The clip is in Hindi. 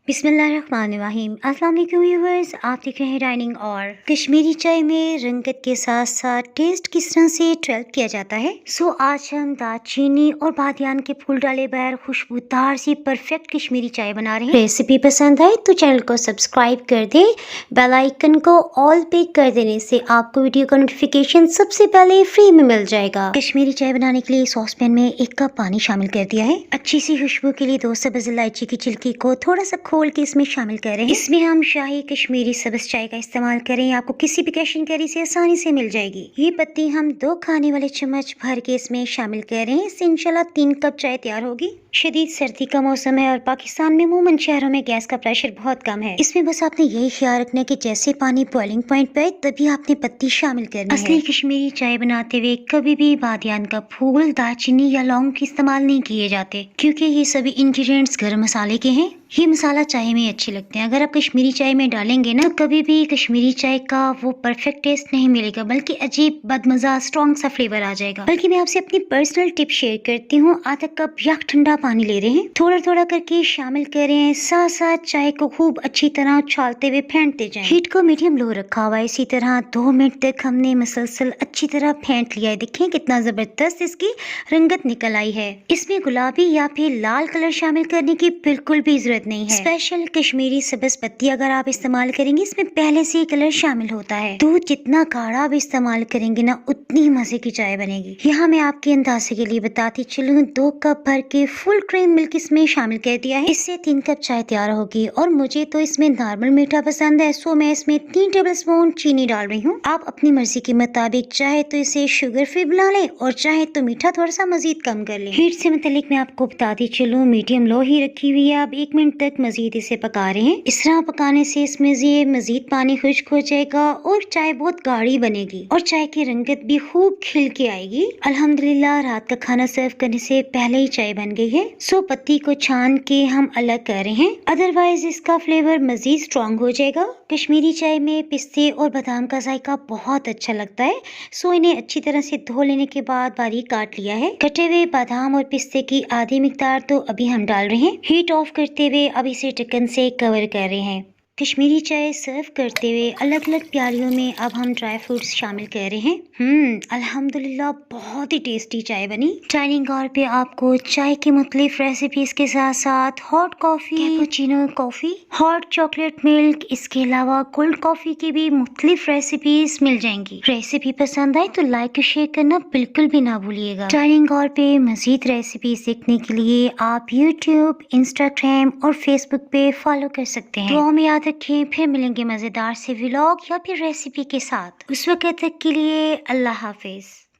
बिस्मिल्लाहिर्रहमानिर्रहीम। अस्सलाम वालेकुम व्यूअर्स, आप देख रहे हैं डाइनिंग और कश्मीरी चाय में रंगत के साथ साथ टेस्ट किस तरह से डेवलप किया जाता है। आज हम दालचीनी और बादियान के फूल डाले बगैर खुशबूदार सी परफेक्ट कश्मीरी चाय बना रहे हैं। रेसिपी पसंद आए तो चैनल को सब्सक्राइब कर दे, बेल आइकन को ऑल पे कर देने से आपको वीडियो का नोटिफिकेशन सबसे पहले फ्री में मिल जाएगा। कश्मीरी चाय बनाने के लिए सॉस पैन में 1 कप पानी शामिल कर दिया है। अच्छी सी खुशबू के लिए 2 सब्ज इलायची की छिलकी को थोड़ा सा खोल के इसमें शामिल करें। इसमें हम शाही कश्मीरी सब्ज चाय का इस्तेमाल करें, आपको किसी भी कैश एंड कैरी से आसानी से मिल जाएगी। ये पत्ती हम 2 खाने वाले चम्मच भर के इसमें शामिल करें। इससे इंशाल्लाह 3 कप चाय तैयार होगी। शदीद सर्दी का मौसम है और पाकिस्तान में अमूमन शहरों में गैस का प्रेशर बहुत कम है। इसमें बस आपने यही ख्याल रखना है कि जैसे पानी बॉइलिंग पॉइंट पे तभी आपने पत्ती शामिल करनी है। असली कश्मीरी चाय बनाते हुए कभी भी बादियान का फूल, दालचीनी या लौंग के इस्तेमाल नहीं किए जाते, क्योंकि ये सभी इंग्रेडिएंट्स गरम मसाले के हैं। ये मसाला चाय में अच्छे लगते हैं। अगर आप कश्मीरी चाय में डालेंगे ना, तो कभी भी कश्मीरी चाय का वो परफेक्ट टेस्ट नहीं मिलेगा, बल्कि अजीब बदमजा स्ट्रॉन्ग सा फ्लेवर आ जाएगा। बल्कि मैं आपसे अपनी पर्सनल टिप शेयर करती हूँ। आधा कप यक ठंडा पानी ले रहे हैं, थोड़ा थोड़ा करके शामिल करें। साथ साथ चाय को खूब अच्छी तरह उछालते हुए फेंटते जाएं। हीट को मीडियम लो रखा हुआ है। इसी तरह 2 मिनट तक हमने मसलसल अच्छी तरह फेंट लिया है। देखें कितना जबरदस्त इसकी रंगत निकल आई है। इसमें गुलाबी या फिर लाल कलर शामिल करने की बिल्कुल भी जरूरत नहीं है। स्पेशल कश्मीरी सब्ज पत्ती अगर आप इस्तेमाल करेंगे, इसमें पहले से ही कलर शामिल होता है। दूध जितना गाढ़ा आप इस्तेमाल करेंगे ना, उतनी मजे की चाय बनेगी। यहाँ मैं आपके अंदाजे के लिए बताती चलूँ, 2 कप भर के फुल क्रीम मिल्क इसमें शामिल कर दिया है। इससे 3 कप चाय तैयार होगी। और मुझे तो इसमें नॉर्मल मीठा पसंद है, सो मैं इसमें 3 टेबल स्पून चीनी डाल रही हूँ। आप अपनी मर्जी के मुताबिक चाहे तो इसे शुगर फ्री बना लें और चाहे तो मीठा थोड़ा सा मजीद कम कर लें। हीट से मुतालिक मैं आपको बताती चलूँ, मीडियम लो ही रखी हुई है। आप 1 मिनट तक मजीद इसे पका रहे हैं। इस तरह पकाने से इसमें ये मजीद पानी खुश्क हो जाएगा और चाय बहुत गाढ़ी बनेगी और चाय की रंगत भी खूब खिल के आएगी। अल्हम्दुलिल्लाह रात का खाना सर्व करने से पहले ही चाय बन गई है। पत्ती को छान के हम अलग कर रहे हैं, अदरवाइज इसका फ्लेवर मजीद स्ट्रॉन्ग हो जाएगा। कश्मीरी चाय में पिस्ते और बादाम का जायका बहुत अच्छा लगता है। इन्हें अच्छी तरह से धो लेने के बाद बारीक काट लिया है। कटे हुए बादाम और पिस्ते की आधी मिकदार तो अभी हम डाल रहे हैं। हीट ऑफ करते हुए अब इसे ढक्कन से कवर कर रहे हैं। कश्मीरी चाय सर्व करते हुए अलग अलग प्यालियों में अब हम ड्राई फ्रूट्स शामिल कर रहे हैं। अल्हम्दुलिल्लाह बहुत ही टेस्टी चाय बनी। डाइनिंग हॉल पे आपको चाय की मुख्तलिफ रेसिपीज के साथ साथ hot coffee, cappuccino coffee, hot chocolate milk, इसके अलावा कोल्ड कॉफी की भी मुख्तलिफ रेसिपीज मिल जाएंगी। रेसिपी पसंद आए तो लाइक और शेयर करना बिल्कुल भी ना भूलिएगा। डाइनिंग हॉल पे मजीद रेसिपीज देखने के लिए आप यूट्यूब, इंस्टाग्राम और फेसबुक पे फॉलो कर सकते हैं। तो याद रखें, फिर मिलेंगे मजेदार से व्लॉग या फिर रेसिपी के साथ। उस वक्त तक के लिए अल्लाह हाफिज।